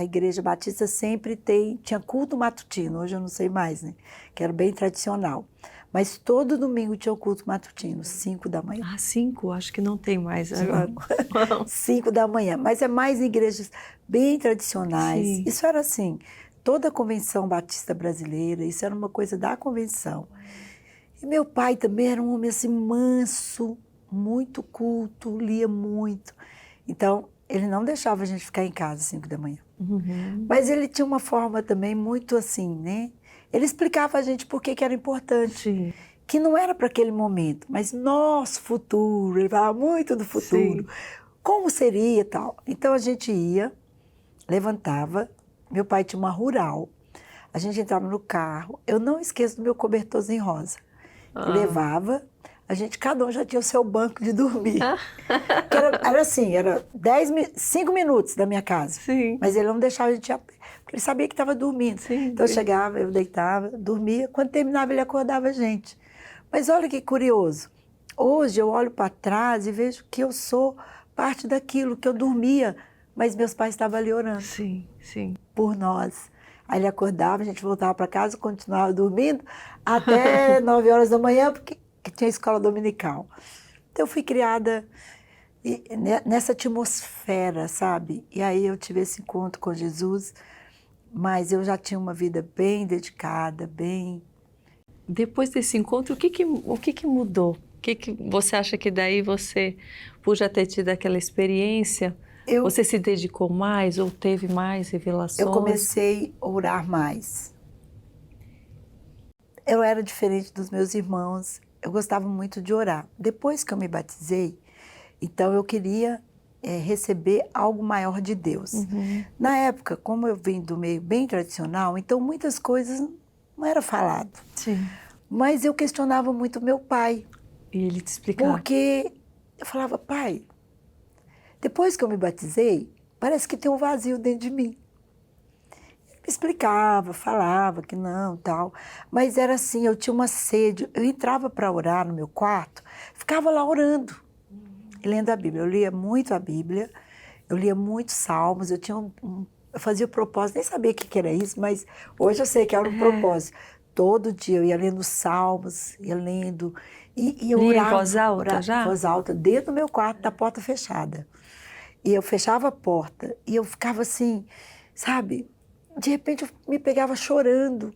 a Igreja Batista sempre tinha culto matutino, hoje eu não sei mais, né? Que era bem tradicional. Mas todo domingo tinha o culto matutino, 5 da manhã. Ah, 5? Acho que não tem mais agora. Não. 5 da manhã. Mas é mais em igrejas bem tradicionais. Sim. Isso era assim, toda a Convenção Batista Brasileira, isso era uma coisa da convenção. E meu pai também era um homem assim manso, muito culto, lia muito. Então, ele não deixava a gente ficar em casa às 5 da manhã. Uhum. Mas ele tinha uma forma também muito assim, né? Ele explicava a gente por que era importante. Sim. Que não era para aquele momento, mas nosso futuro. Ele falava muito do futuro. Sim. Como seria e tal. Então, a gente ia, levantava. Meu pai tinha uma rural. A gente entrava no carro. Eu não esqueço do meu cobertorzinho rosa. Eu levava, cada um já tinha o seu banco de dormir. Que era assim, era 5 minutos da minha casa. Sim. Mas ele não deixava a gente ir a pé, porque ele sabia que estava dormindo. Sim, então eu sim. chegava, eu deitava, dormia. Quando terminava, ele acordava a gente. Mas olha que curioso. Hoje eu olho para trás e vejo que eu sou parte daquilo, que eu dormia, mas meus pais estavam ali orando. Sim, sim. Por nós. Aí ele acordava, a gente voltava para casa, continuava dormindo até 9 horas da manhã, porque tinha escola dominical. Então eu fui criada nessa atmosfera, sabe? E aí eu tive esse encontro com Jesus, mas eu já tinha uma vida bem dedicada, bem... Depois desse encontro, o que mudou? O que você acha que daí você, por já ter tido aquela experiência, você se dedicou mais ou teve mais revelações? Eu comecei a orar mais. Eu era diferente dos meus irmãos, eu gostava muito de orar. Depois que eu me batizei, então eu queria receber algo maior de Deus. Uhum. Na época, como eu vim do meio bem tradicional, então muitas coisas não era falado. Sim. Mas eu questionava muito meu pai. E ele te explicava? Porque eu falava, pai, depois que eu me batizei, parece que tem um vazio dentro de mim. Ele me explicava, falava que não, tal. Mas era assim, eu tinha uma sede. Eu entrava para orar no meu quarto, ficava lá orando, lendo a Bíblia. Eu lia muito a Bíblia, eu lia muitos salmos, eu fazia o propósito, nem sabia o que era isso, mas hoje eu sei que era um propósito. Todo dia eu ia lendo salmos, ia lendo, e eu orava. Em voz alta já? Em voz alta, dentro do meu quarto, da porta fechada. E eu fechava a porta, e eu ficava assim, sabe? De repente eu me pegava chorando,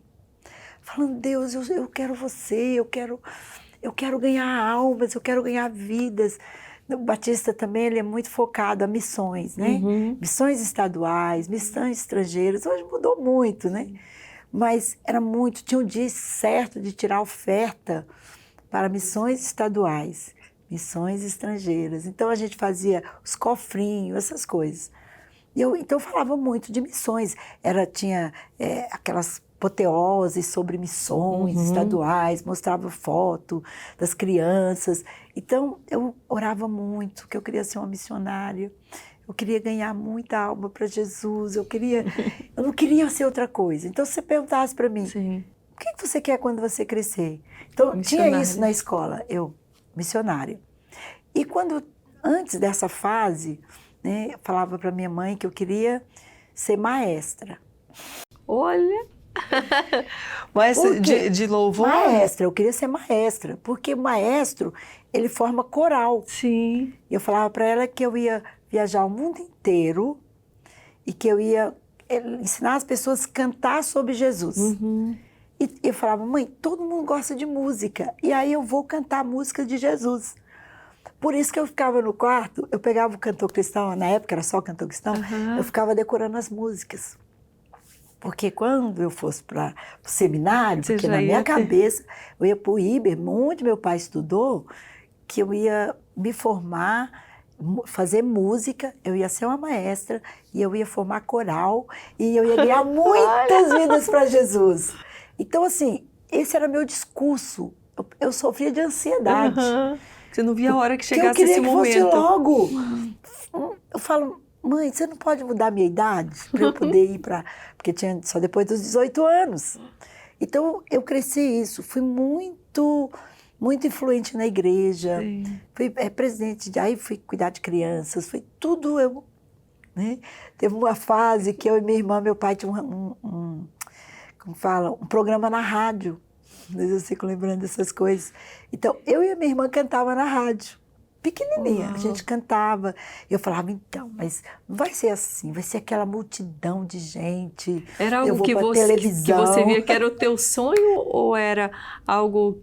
falando, Deus, eu quero você, eu quero ganhar almas, eu quero ganhar vidas. O Batista também ele é muito focado a missões, né? Uhum. Missões estaduais, missões estrangeiras. Hoje mudou muito, né? Mas era muito, tinha um dia certo de tirar oferta para missões estaduais, missões estrangeiras. Então a gente fazia os cofrinhos, essas coisas. Então eu falava muito de missões. Tinha aquelas apoteoses sobre missões estaduais, mostrava foto das crianças. Então eu orava muito, que eu queria ser uma missionária. Eu queria ganhar muita alma para Jesus, eu não queria ser outra coisa. Então, se você perguntasse para mim, Sim. o que você quer quando você crescer? Então, tinha isso na escola, missionária. E antes dessa fase, né, eu falava para minha mãe que eu queria ser maestra. Olha! Maestra de louvor? Maestra, eu queria ser maestra, porque maestro, ele forma coral. Sim. E eu falava para ela que eu ia viajar o mundo inteiro e que eu ia ensinar as pessoas a cantar sobre Jesus. Uhum. E eu falava, mãe, todo mundo gosta de música, e aí eu vou cantar música de Jesus. Por isso que eu ficava no quarto, eu pegava o cantor cristão, na época era só cantor cristão, eu ficava decorando as músicas. Porque quando eu fosse para o seminário, porque na minha cabeça, eu ia para o Iber, onde meu pai estudou, que eu ia me formar, fazer música, eu ia ser uma maestra, e eu ia formar coral, e eu ia ganhar muitas vidas para Jesus. Então, assim, esse era meu discurso. Eu sofria de ansiedade. Você não via a hora que chegasse esse momento. Eu queria que fosse logo. Eu falo, mãe, você não pode mudar a minha idade para eu poder ir para... Porque tinha só depois dos 18 anos. Então, eu cresci isso. Fui muito influente na igreja. Sim. Fui presidente, aí fui cuidar de crianças. Foi tudo, eu né? Teve uma fase que eu e minha irmã, meu pai tinha como fala, um programa na rádio. Às vezes eu fico lembrando dessas coisas. Então, eu e a minha irmã cantava na rádio. Pequenininha, a gente cantava. Eu falava, então, mas não vai ser assim, vai ser aquela multidão de gente. Era algo eu vou que pra você televisão. via que era o teu sonho ou era algo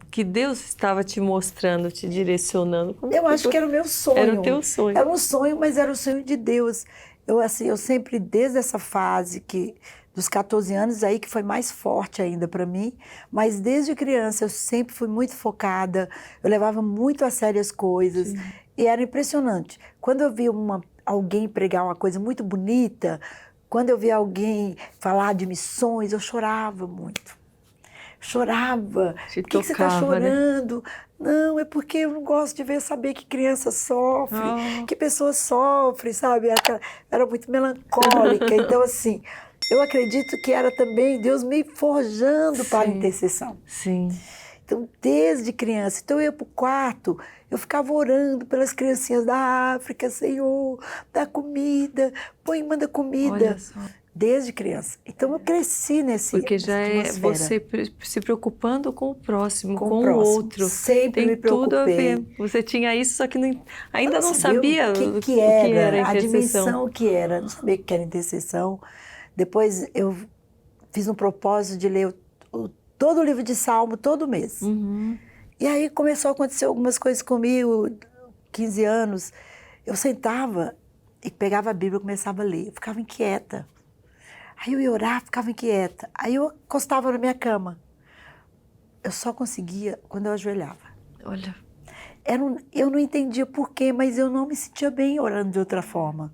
que Deus estava te mostrando, te direcionando? Eu acho que era o meu sonho. Era o teu sonho. Era um sonho, mas era o sonho de Deus. Eu sempre, desde essa fase dos 14 anos aí, que foi mais forte ainda para mim, mas desde criança eu sempre fui muito focada, eu levava muito a sério as coisas. Sim. E era impressionante. Quando eu via alguém pregar uma coisa muito bonita, quando eu via alguém falar de missões, eu chorava muito. Chorava. Por que você está chorando? Né? Não, é porque eu não gosto de saber que criança sofre, que pessoa sofre, sabe? Era muito melancólica. Então, assim, eu acredito que era também Deus me forjando para a intercessão. Sim. Então, desde criança. Então, eu ia para o quarto, eu ficava orando pelas criancinhas da África, Senhor, dá comida, manda comida. Olha só. Desde criança. Então, eu cresci nesse Porque já é você se preocupando com o próximo, com o outro. Sempre me preocupei. Tudo a ver. Você tinha isso, só que ainda não sabia o que era a dimensão que era. Não sabia o que era intercessão. Depois, eu fiz um propósito de ler todo o livro de Salmo todo mês. Uhum. E aí começou a acontecer algumas coisas comigo, 15 anos. Eu sentava e pegava a Bíblia e começava a ler. Eu ficava inquieta. Aí eu ia orar, ficava inquieta. Aí eu encostava na minha cama. Eu só conseguia quando eu ajoelhava. Olha. Eu não entendia por quê, mas eu não me sentia bem orando de outra forma.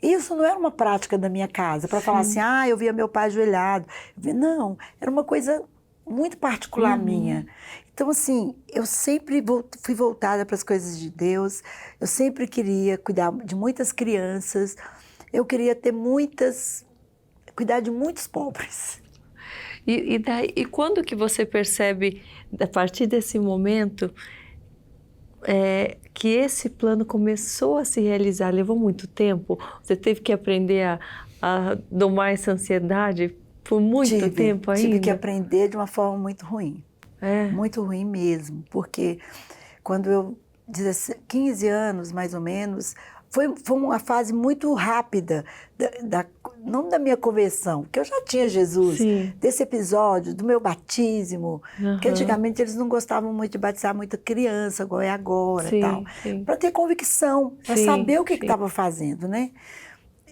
Isso não era uma prática da minha casa, para falar assim, eu via meu pai ajoelhado. Não, era uma coisa muito particular minha. Então, assim, eu sempre fui voltada para as coisas de Deus. Eu sempre queria cuidar de muitas crianças. Eu queria ter cuidar de muitos pobres. E quando que você percebe, a partir desse momento, que esse plano começou a se realizar? Levou muito tempo? Você teve que aprender a domar essa ansiedade por muito tempo ainda? Tive que aprender de uma forma muito ruim. Muito ruim mesmo. Porque quando eu, 15 anos mais ou menos, foi uma fase muito rápida, não da minha conversão, que eu já tinha Jesus, desse episódio, do meu batismo, que antigamente eles não gostavam muito de batizar muita criança, igual é agora, tal, para ter convicção, para saber o que estava fazendo, né?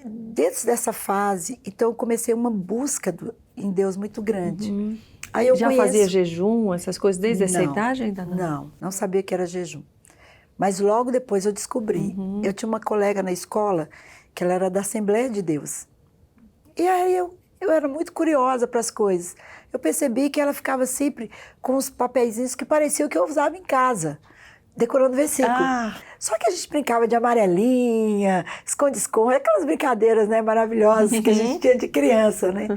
Dentro dessa fase, então eu comecei uma busca em Deus muito grande. Aí eu fazia jejum, essas coisas desde essa idade ainda não? Não sabia que era jejum. Mas logo depois eu descobri. Eu tinha uma colega na escola que ela era da Assembleia de Deus. E aí eu era muito curiosa para as coisas. Eu percebi que ela ficava sempre com os papeizinhos que pareciam que eu usava em casa, decorando versículo. Só que a gente brincava de amarelinha, esconde-esconde, aquelas brincadeiras, né, maravilhosas que a gente tinha de criança, né?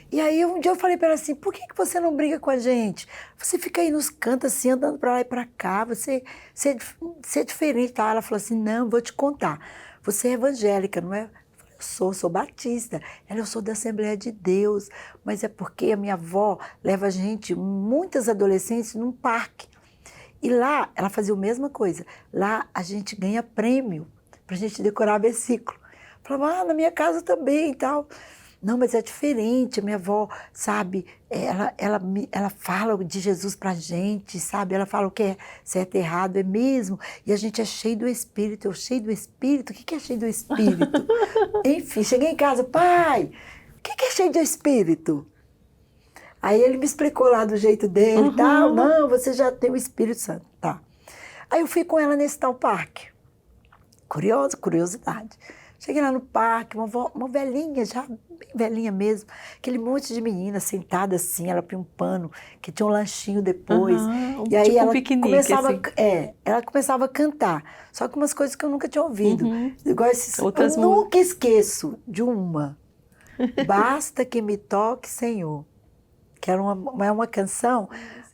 E aí um dia eu falei para ela assim, por que você não briga com a gente? Você fica aí nos cantos assim, andando para lá e para cá, você é diferente. Tá? Ela falou assim, não, vou te contar, você é evangélica, não é? Eu falei, sou batista. Eu sou da Assembleia de Deus, mas é porque a minha avó leva a gente, muitas adolescentes, num parque. E lá, ela fazia a mesma coisa. Lá a gente ganha prêmio para a gente decorar versículo. Falava, na minha casa também e tal. Não, mas é diferente, a minha avó, sabe, ela fala de Jesus pra gente, sabe, ela fala o que é certo e errado, é mesmo, e a gente é cheio do Espírito, cheio do Espírito, o que é cheio do Espírito? Enfim, cheguei em casa, pai, o que é cheio do Espírito? Aí ele me explicou lá do jeito dele, tal, não, você já tem o Espírito Santo, tá. Aí eu fui com ela nesse tal parque, curiosidade. Cheguei lá no parque, uma velhinha, já bem velhinha mesmo, aquele monte de meninas sentada assim, ela põe um pano, que tinha um lanchinho depois. E aí ela começava, assim. Ela começava a cantar, só que umas coisas que eu nunca tinha ouvido. Igual eu nunca esqueço de uma. Basta que me toque, Senhor. Que era uma canção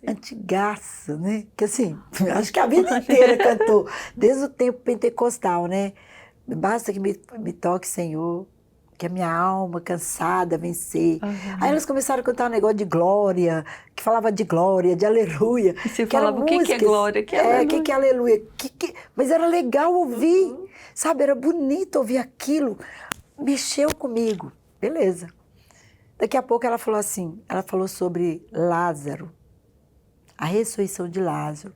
antigaça, né? Que assim, acho que a vida inteira cantou, desde o tempo pentecostal, né? basta que me toque, Senhor, que a minha alma cansada vencer. Uhum. Aí elas começaram a cantar um negócio de glória, que falava de glória, de aleluia. E você falava, o que é glória? O que é aleluia? O que é aleluia? Mas era legal ouvir, sabe? Era bonito ouvir aquilo. Mexeu comigo. Beleza. Daqui a pouco ela falou assim, ela falou sobre Lázaro, a ressurreição de Lázaro,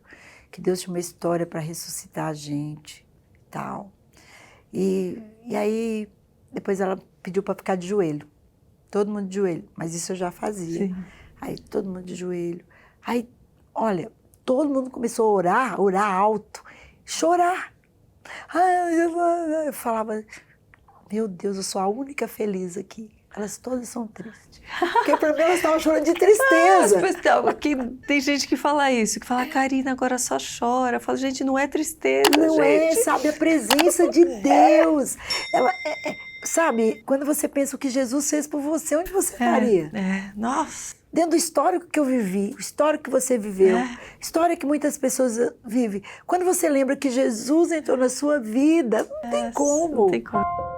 que Deus tinha uma história para ressuscitar a gente e tal. E aí, depois ela pediu para ficar de joelho. Todo mundo de joelho, mas isso eu já fazia. Sim. Aí todo mundo de joelho. Aí, olha, todo mundo começou a orar alto, chorar. Eu falava, meu Deus, eu sou a única feliz aqui. Elas todas são tristes. Porque para mim elas estavam chorando de tristeza. Aqui tem gente que fala isso, que fala, Karina, agora só chora. Eu falo, gente, não é tristeza, não gente. É, sabe, a presença de Deus. Ela, sabe, quando você pensa o que Jesus fez por você, onde você estaria? Nossa. Dentro do histórico que eu vivi, o histórico que você viveu, história que muitas pessoas vivem. Quando você lembra que Jesus entrou na sua vida, não tem como. Não tem como.